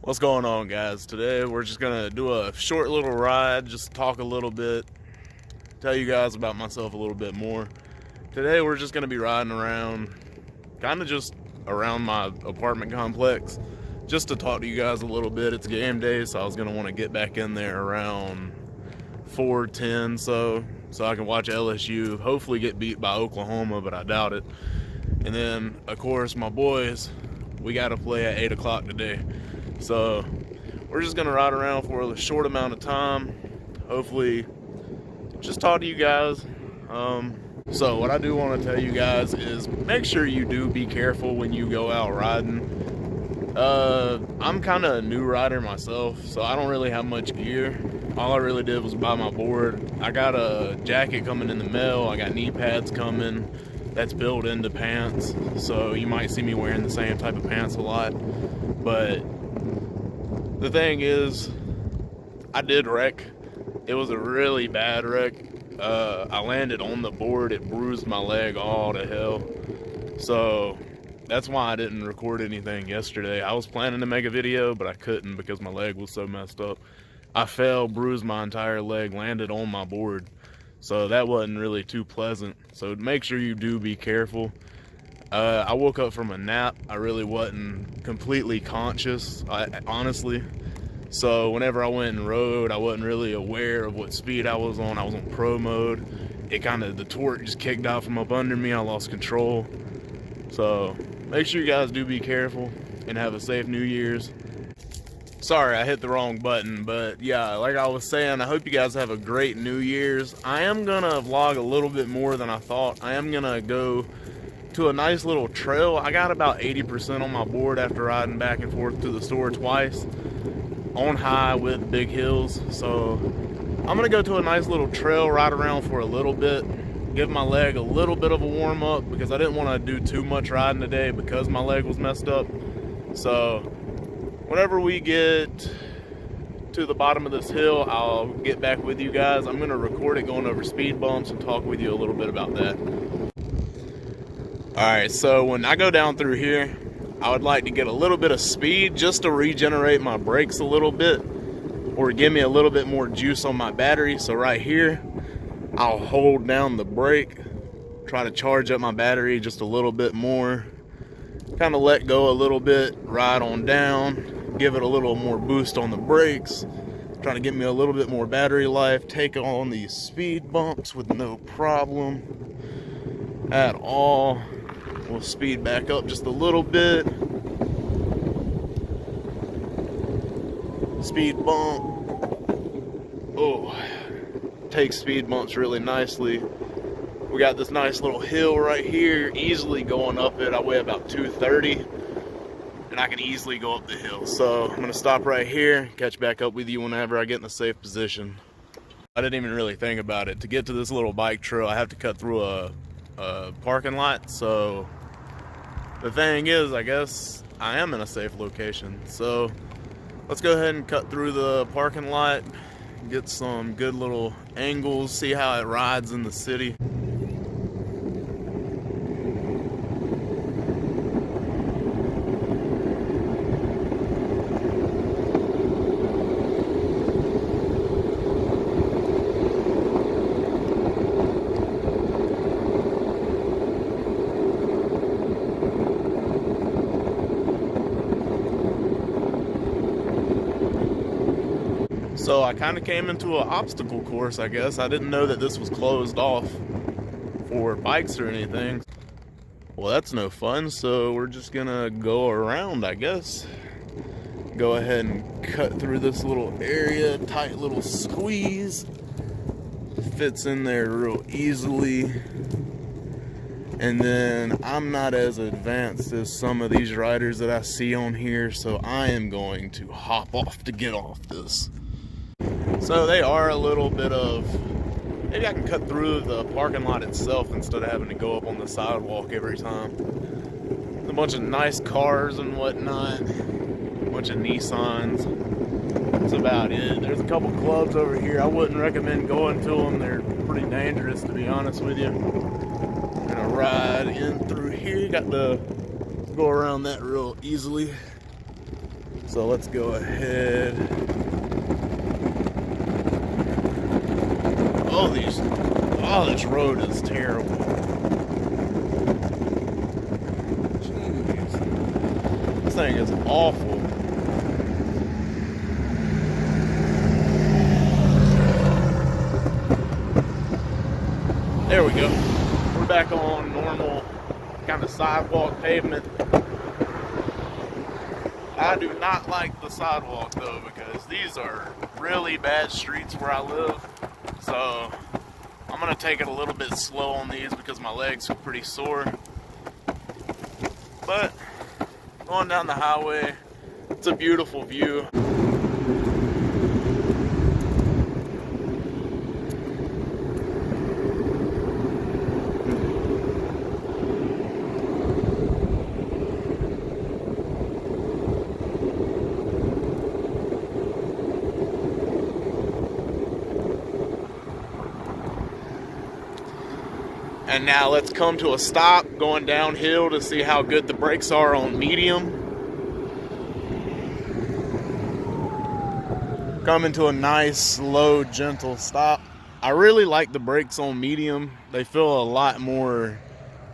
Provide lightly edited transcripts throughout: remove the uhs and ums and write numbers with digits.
What's going on, guys? Today we're just gonna do a short little ride, just talk a little bit, tell you guys about myself a little bit more. Today we're just gonna be riding around, kind of just around my apartment complex, just to talk to you guys a little bit. It's game day, so I was gonna want to get back in there around 4:10, so I can watch LSU hopefully get beat by Oklahoma, but I doubt it. And then, of course, my boys, we got to play at 8 o'clock today. So we're just going to ride around for a short amount of time. Hopefully just talk to you guys. So what I do want to tell you guys is make sure you do be careful when you go out riding. I'm kind of a new rider myself, so I don't really have much gear. All I really did was buy my board. I got a jacket coming in the mail. I got knee pads coming. That's built into pants, so you might see me wearing the same type of pants a lot. But the thing is, I did wreck. It was a really bad wreck. I landed on the board. It bruised my leg all to hell. So that's why I didn't record anything yesterday. I was planning to make a video, but I couldn't because my leg was so messed up. I fell, bruised my entire leg, landed on my board. So that wasn't really too pleasant. So make sure you do be careful. I woke up from a nap. I really wasn't completely conscious, honestly. So whenever I went and rode, I wasn't really aware of what speed I was on. I was on pro mode. The torque just kicked out from up under me. I lost control. So make sure you guys do be careful and have a safe New Year's. Sorry, I hit the wrong button, but yeah, like I was saying, I hope you guys have a great New Year's. I am gonna vlog a little bit more than I thought. I am gonna go to a nice little trail. I got about 80% on my board after riding back and forth to the store twice on high with big hills. So I'm gonna go to a nice little trail, ride around for a little bit, give my leg a little bit of a warm up because I didn't want to do too much riding today because my leg was messed up. So whenever we get to the bottom of this hill, I'll get back with you guys. I'm gonna record it going over speed bumps and talk with you a little bit about that. Alright, so when I go down through here, I would like to get a little bit of speed just to regenerate my brakes a little bit or give me a little bit more juice on my battery. So right here, I'll hold down the brake, try to charge up my battery just a little bit more, kind of let go a little bit, ride on down, give it a little more boost on the brakes, trying to get me a little bit more battery life, take on these speed bumps with no problem at all. We'll speed back up just a little bit. Speed bump. Oh, takes speed bumps really nicely. We got this nice little hill right here, easily going up it. I weigh about 230, and I can easily go up the hill. So I'm gonna stop right here, catch back up with you whenever I get in a safe position. I didn't even really think about it. To get to this little bike trail, I have to cut through a parking lot. So the thing is, I guess I am in a safe location. So let's go ahead and cut through the parking lot, get some good little angles, see how it rides in the city. So I kind of came into an obstacle course, I guess. I didn't know that this was closed off for bikes or anything. Well, that's no fun, so we're just gonna go around, I guess. Go ahead and cut through this little area, tight little squeeze. Fits in there real easily. And then I'm not as advanced as some of these riders that I see on here, so I am going to hop off to get off this. So they are a little bit of, maybe I can cut through the parking lot itself instead of having to go up on the sidewalk every time. A bunch of nice cars and whatnot, a bunch of Nissans. That's about it. There's a couple clubs over here. I wouldn't recommend going to them. They're pretty dangerous, to be honest with you. I'm gonna ride in through here. Got to go around that real easily. So let's go ahead. Oh, this road is terrible. Jeez. This thing is awful. There we go. We're back on normal kind of sidewalk pavement. I do not like the sidewalk though, because these are really bad streets where I live. So I'm gonna take it a little bit slow on these because my legs are pretty sore. But going down the highway, it's a beautiful view. And now let's come to a stop going downhill to see how good the brakes are on medium. Coming to a nice, slow, gentle stop. I really like the brakes on medium. They feel a lot more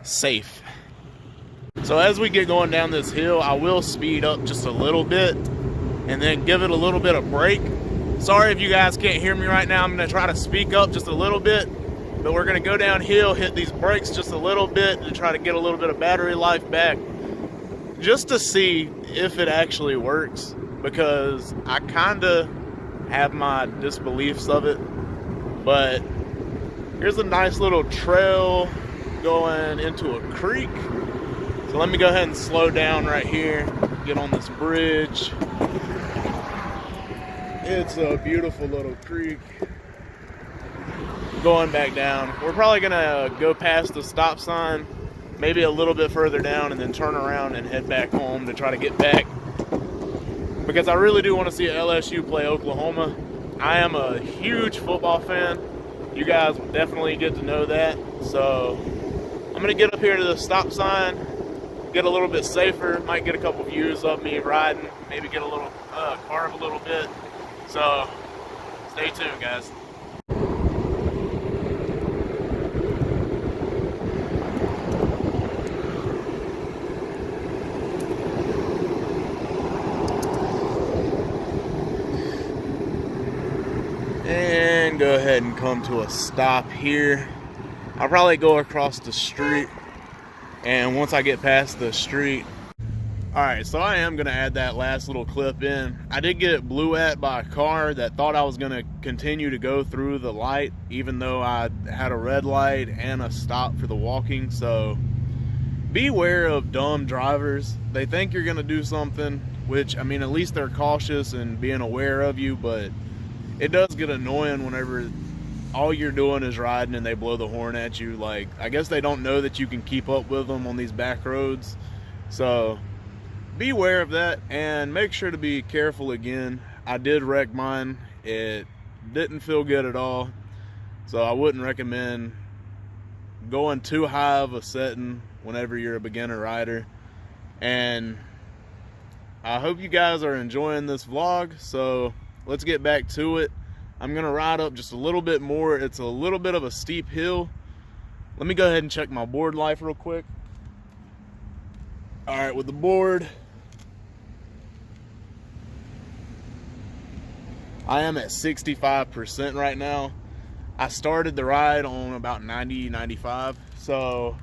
safe. So as we get going down this hill, I will speed up just a little bit and then give it a little bit of brake. Sorry if you guys can't hear me right now. I'm gonna try to speak up just a little bit. But we're gonna go downhill, hit these brakes just a little bit to try to get a little bit of battery life back, just to see if it actually works, because I kinda have my disbeliefs of it. But here's a nice little trail going into a creek. So let me go ahead and slow down right here, get on this bridge. It's a beautiful little creek. Going back down. We're probably gonna go past the stop sign, maybe a little bit further down, and then turn around and head back home to try to get back, because I really do want to see LSU play Oklahoma. I am a huge football fan. You guys will definitely get to know that. So I'm gonna get up here to the stop sign, get a little bit safer, might get a couple views of me riding, maybe get a little carve a little bit. So stay tuned, guys. And go ahead and come to a stop here. I'll probably go across the street, and once I get past the street. Alright, so I am going to add that last little clip in. I did get blew at by a car that thought I was going to continue to go through the light, even though I had a red light and a stop for the walking. So beware of dumb drivers. They think you're going to do something, which, I mean, at least they're cautious and being aware of you, but it does get annoying whenever all you're doing is riding and they blow the horn at you. Like, I guess they don't know that you can keep up with them on these back roads. So beware of that, and make sure to be careful again. I did wreck mine. It didn't feel good at all. So I wouldn't recommend going too high of a setting whenever you're a beginner rider. And I hope you guys are enjoying this vlog. So let's get back to it. I'm gonna ride up just a little bit more. It's a little bit of a steep hill. Let me go ahead and check my board life real quick. All right, with the board, I am at 65% right now. I started the ride on about 90, 95. So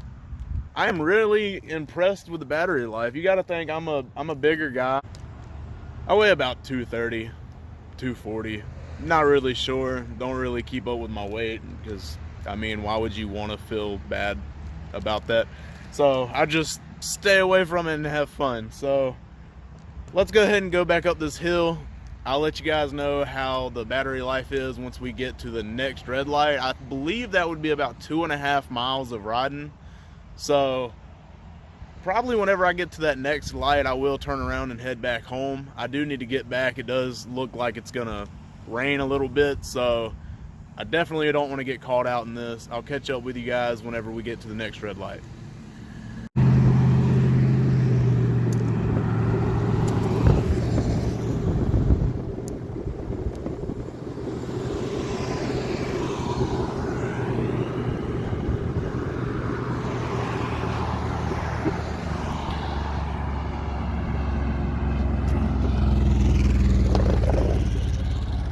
I am really impressed with the battery life. You gotta think I'm a bigger guy. I weigh about 230. 240. Not really sure. Don't really keep up with my weight, because I mean, why would you want to feel bad about that? So I just stay away from it and have fun. So let's go ahead and go back up this hill. I'll let you guys know how the battery life is once we get to the next red light. I believe that would be about 2.5 miles of riding. So probably whenever I get to that next light, I will turn around and head back home. I do need to get back. It does look like it's gonna rain a little bit, so I definitely don't want to get caught out in this. I'll catch up with you guys whenever we get to the next red light.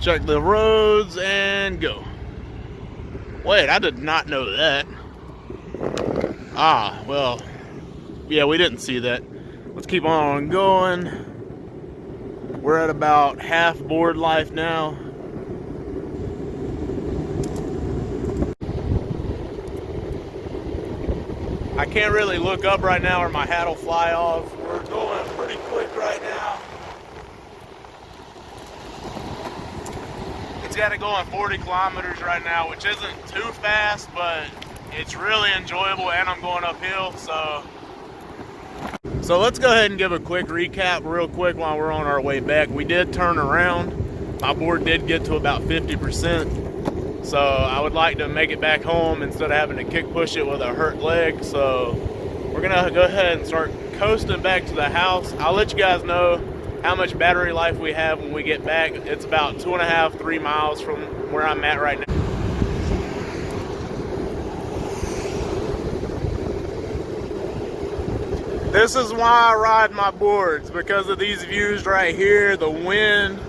check the roads, and go. Wait, I did not know that. Ah, well, yeah, we didn't see that. Let's keep on going. We're at about half board life now. I can't really look up right now or my hat will fly off. We're going pretty quick right now. It's got it going 40 kilometers right now, which isn't too fast, but it's really enjoyable, and I'm going uphill, so let's go ahead and give a quick recap real quick while we're on our way back. We did turn around. My board did get to about 50%. So I would like to make it back home instead of having to kick push it with a hurt leg. So we're gonna go ahead and start coasting back to the house. I'll let you guys know how much battery life we have when we get back. It's about 2.5, 3 miles from where I'm at right now. This is why I ride my boards, because of these views right here, the wind,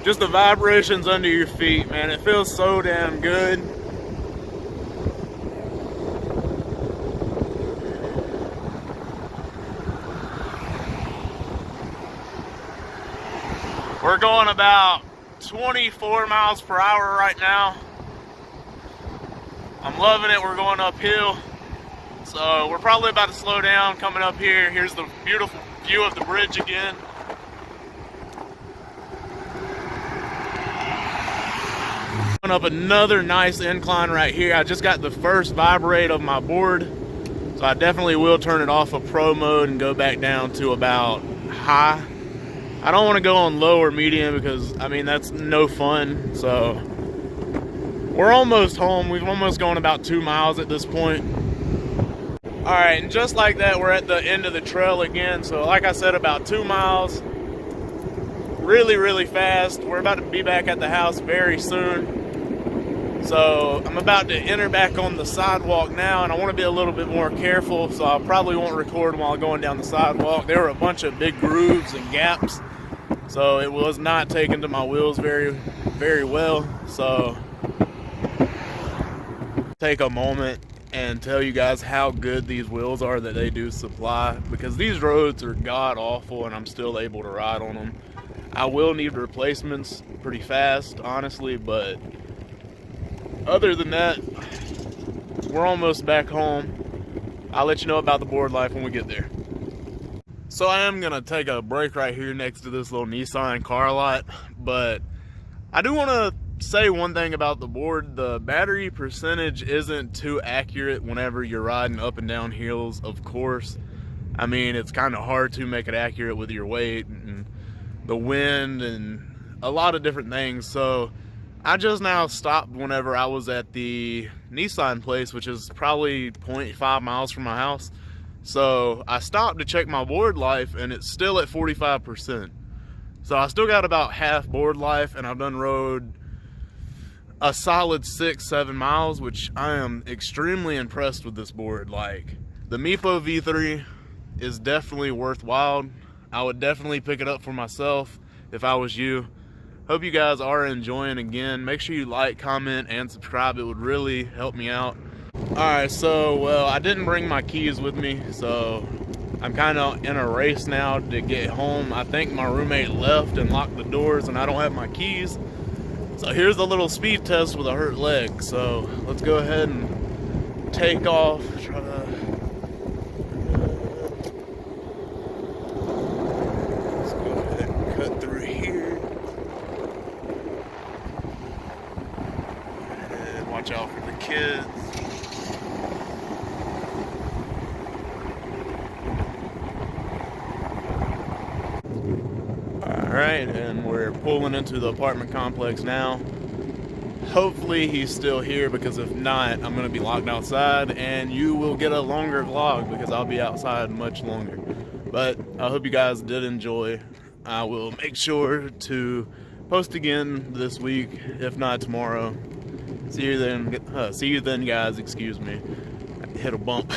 just the vibrations under your feet, man. It feels so damn good. We're going about 24 miles per hour right now. I'm loving it. We're going uphill. So we're probably about to slow down coming up here. Here's the beautiful view of the bridge again. Going up another nice incline right here. I just got the first vibrate of my board, so I definitely will turn it off of pro mode and go back down to about high. I don't want to go on low or medium because, I mean, that's no fun. So we're almost home. We've almost gone about 2 miles at this point. All right, and just like that, we're at the end of the trail again. So like I said, about 2 miles, really, really fast. We're about to be back at the house very soon. So I'm about to enter back on the sidewalk now, and I want to be a little bit more careful, so I probably won't record while going down the sidewalk. There were a bunch of big grooves and gaps, so it was not taken to my wheels very, very well. So take a moment and tell you guys how good these wheels are that they do supply, because these roads are god awful and I'm still able to ride on them. I will need replacements pretty fast, honestly, but other than that, we're almost back home. I'll let you know about the board life when we get there. So I am gonna take a break right here next to this little Nissan car lot, but I do want to say one thing about the board. The battery percentage isn't too accurate whenever you're riding up and down hills, of course. I mean, it's kind of hard to make it accurate with your weight and the wind and a lot of different things. So I just now stopped whenever I was at the Nissan place, which is probably 0.5 miles from my house. So I stopped to check my board life, and it's still at 45%. So I still got about half board life, and I've done rode a solid 6-7 miles, which I am extremely impressed with this board. Like, the Meepo V3 is definitely worthwhile. I would definitely pick it up for myself if I was you. Hope you guys are enjoying. Again, make sure you like, comment, and subscribe. It would really help me out. Alright, so, well, I didn't bring my keys with me, so I'm kind of in a race now to get home. I think my roommate left and locked the doors, and I don't have my keys. So here's a little speed test with a hurt leg. So let's go ahead and take off. Try to... Let's go ahead and cut through here. And watch out for the kids. Alright, and we're pulling into the apartment complex now. Hopefully he's still here, because if not, I'm going to be locked outside, and you will get a longer vlog because I'll be outside much longer. But I hope you guys did enjoy. I will make sure to post again this week, if not tomorrow. See you then, guys. Excuse me. I hit a bump.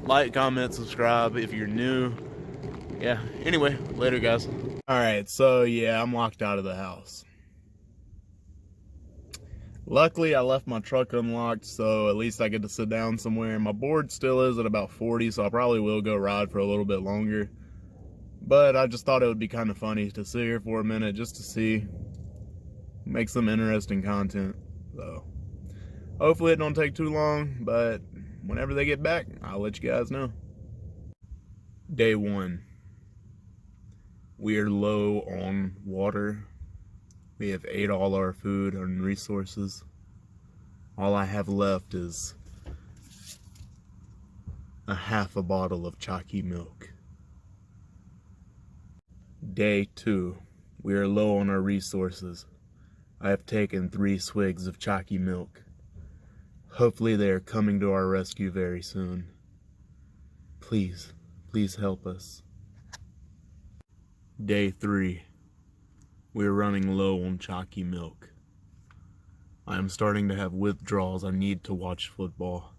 Like, comment, subscribe if you're new. Yeah, anyway, later guys. Alright, so yeah, I'm locked out of the house. Luckily, I left my truck unlocked, so at least I get to sit down somewhere. My board still is at about 40, so I probably will go ride for a little bit longer. But I just thought it would be kind of funny to sit here for a minute just to see, make some interesting content. So hopefully it don't take too long, but whenever they get back, I'll let you guys know. Day 1. We are low on water. We have ate all our food and resources. All I have left is a half a bottle of chalky milk. Day 2. We are low on our resources. I have taken 3 swigs of chalky milk. Hopefully they are coming to our rescue very soon. Please, please help us. Day 3. We are running low on chalky milk. I am starting to have withdrawals. I need to watch football.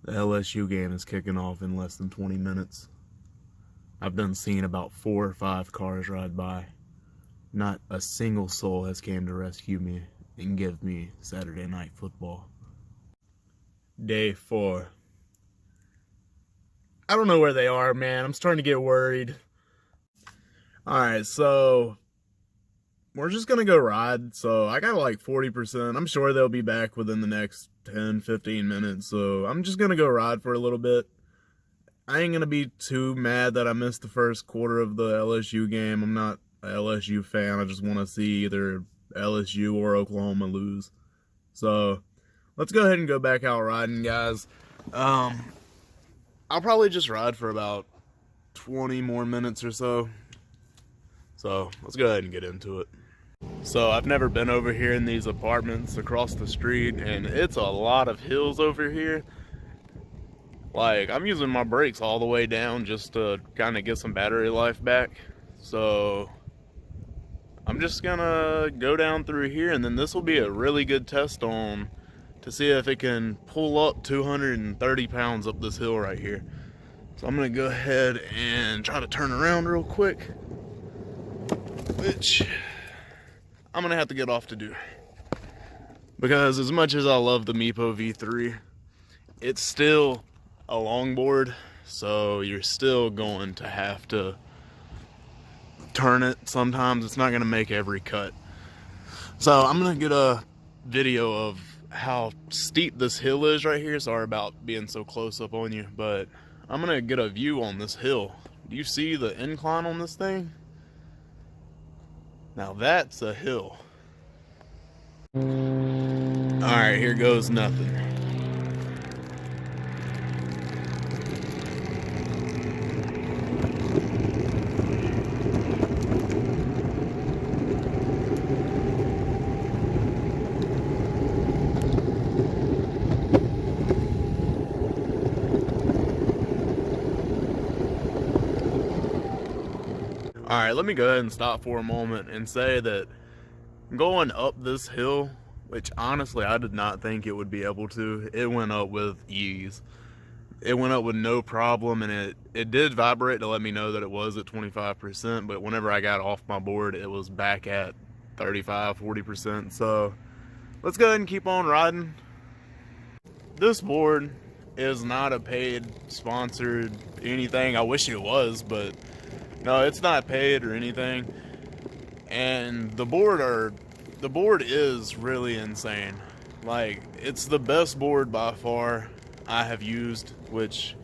The LSU game is kicking off in less than 20 minutes. I've done seen about 4 or 5 cars ride by. Not a single soul has came to rescue me and give me Saturday night football. Day 4. I don't know where they are, man. I'm starting to get worried. Alright, so we're just gonna go ride. So I got like 40%. I'm sure they'll be back within the next 10-15 minutes. So I'm just gonna go ride for a little bit. I ain't gonna be too mad that I missed the first quarter of the LSU game. I'm not an LSU fan. I just want to see either LSU or Oklahoma lose. So let's go ahead and go back out riding, guys. I'll probably just ride for about 20 more minutes or so. So let's go ahead and get into it. So I've never been over here in these apartments across the street, and it's a lot of hills over here. Like, I'm using my brakes all the way down just to kind of get some battery life back. So I'm just gonna go down through here, and then this will be a really good test on to see if it can pull up 230 pounds up this hill right here. So I'm gonna go ahead and try to turn around real quick, which I'm gonna have to get off to do. Because as much as I love the Meepo V3, it's still a longboard, so you're still going to have to turn it. Sometimes it's not going to make every cut. So I'm going to get a video of how steep this hill is right here. Sorry about being so close up on you, but I'm going to get a view on this hill. Do you see the incline on this thing? Now that's a hill. Alright, here goes nothing. Alright, let me go ahead and stop for a moment and say that going up this hill, which honestly I did not think it would be able to, it went up with ease. It went up with no problem, and it did vibrate to let me know that it was at 25%, but whenever I got off my board, it was back at 35-40%. So let's go ahead and keep on riding. This board is not a paid, sponsored anything. I wish it was, but no, it's not paid or anything. And the board is really insane. Like, it's the best board by far I have used, which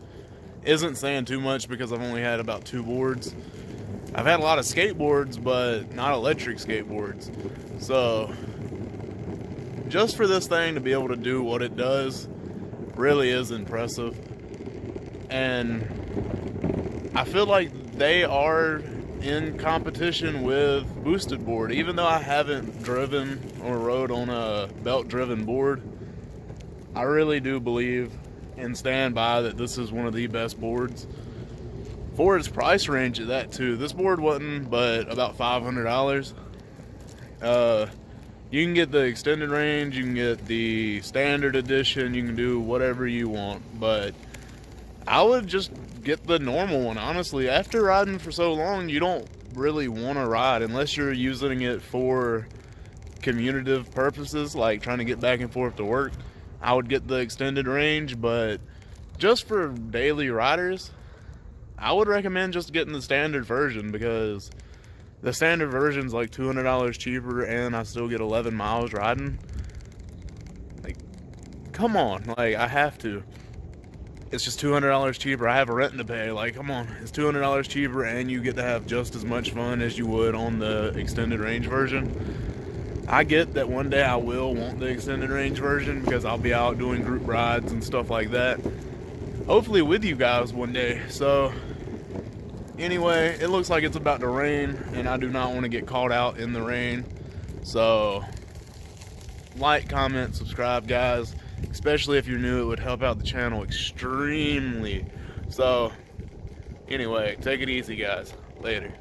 isn't saying too much because I've only had about 2 boards. I've had a lot of skateboards, but not electric skateboards. So just for this thing to be able to do what it does really is impressive. And I feel like they are in competition with boosted board. Even though I haven't driven or rode on a belt driven board, I really do believe and stand by that this is one of the best boards for its price range at that too. This board wasn't but about $500. You can get the extended range, you can get the standard edition, you can do whatever you want, but I would just get the normal one. Honestly, after riding for so long, you don't really want to ride unless you're using it for commutative purposes, like trying to get back and forth to work. I would get the extended range, but just for daily riders, I would recommend just getting the standard version, because the standard version's like $200 cheaper and I still get 11 miles riding. Like, come on, like, I have to. It's just $200 cheaper. I have a rent to pay. Like, come on, it's $200 cheaper and you get to have just as much fun as you would on the extended range version. I get that one day I will want the extended range version because I'll be out doing group rides and stuff like that. Hopefully with you guys one day. So anyway, it looks like it's about to rain and I do not want to get caught out in the rain. So like, comment, subscribe, guys. Especially if you're new, it would help out the channel extremely. So anyway, take it easy, guys. Later.